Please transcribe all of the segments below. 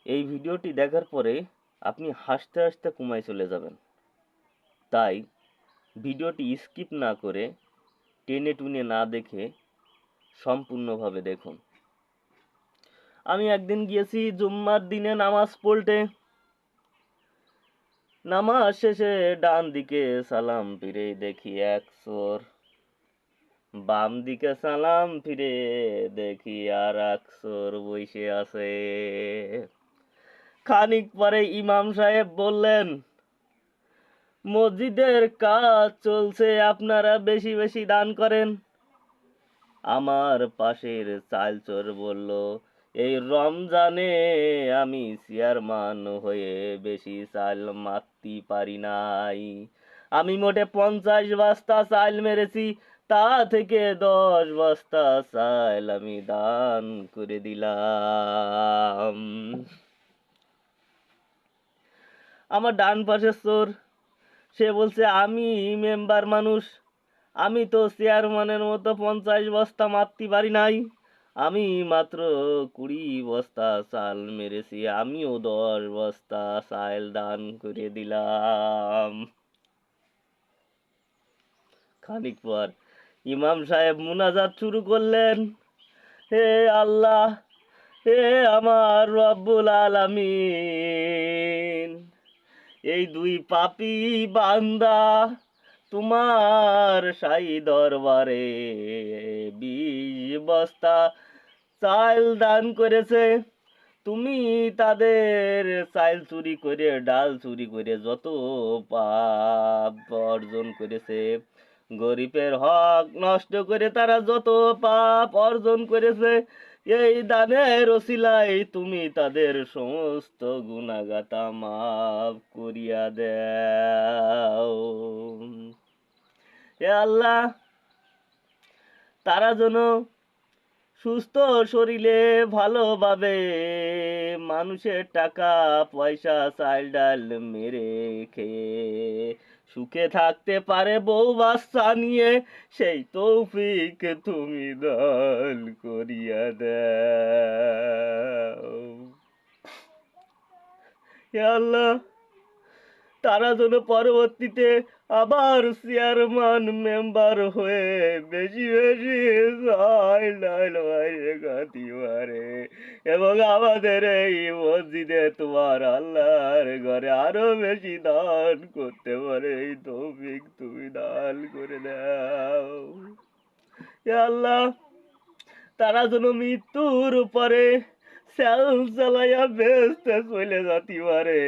এই ভিডিওটি দেখার পরে আপনি হাসতে হাসতে ঘুমায় চলে যাবেন। তাই ভিডিওটি স্কিপ না করে টেনে টুনে না দেখে সম্পূর্ণভাবে দেখুন। আমি একদিন গিয়েছি জুম্মার দিনে নামাজ পড়তে। নামাজ শেষে ডান দিকে সালাম ফিরে দেখি এক চোর, বাম দিকে সালাম ফিরে দেখি আর এক চোর বসে আছে। খানিক পরে ইমাম সাহেব বললেন, মসজিদের কাজ চলছে, আপনারা বেশি বেশি দান করেন। আমার পাশের চাল চোর বলল, এই রমজানে আমি চেয়ারম্যান হয়ে বেশি চাল মারতে পারি নাই। আমি মোটে 50 বস্তা চাল মেরেছি, তা থেকে 10 বস্তা চাল আমি দান করে দিলাম। আমার ডান পাশের চোর, সে বলছে, আমি মেম্বার মানুষ, আমি তো চেয়ারম্যানের মতো 50 বস্তা মারতে পারি নাই, আমি মাত্র 20 বস্তা চাল মেরেছি, আমিও 10 বস্তা চাল দান করে দিলাম। খানিক পর ইমাম সাহেব মুনাজাত শুরু করলেন, হে আল্লাহ, হে আমার রব্বুল আলামিন, এই দুই পাপী বান্দা তোমার শাহী দরবারে 20 বস্তা চাল দান করেছে। তুমি তাদের চাল চুরি করে, ডাল চুরি করে যত পাপ অর্জন করেছে, গরিবের হক নষ্ট করে তারা যত পাপ অর্জন করেছে, এই দানের ওসিলায় তুমি তাদের সমস্ত গুনাহগাতা মাফ করিয়া দাও। হে আল্লাহ, তারা যেন সুস্থ শরীরে ভালোভাবে মানুষের টাকা পয়সা চাল ডাল মেরে খেয়ে সুখে থাকতে পারে, বউ বাচ্চা নিয়ে, সেই তৌফিক তুমি দান করিয়া দাও। হে আল্লাহ, তারা যেন পরবর্তীতে আবার চেয়ারম্যান মেম্বার হয়ে বেশি বেশি চাল ডাল বাইরে খাতি পারে, এবং আমাদের এই মসজিদে তোমার আল্লাহর ঘরে আরো বেশি দান করতে পারে, এই তৌফিক তুমি দান করে দাও। হে আল্লাহ, তারা যেন মৃত্যুর পরে স্যাল চালাইয়া বেহেশতে চলে যেতে পারে,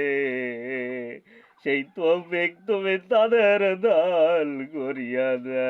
সেই তৌফিক তুমি তাদের দান করিয়া দাও।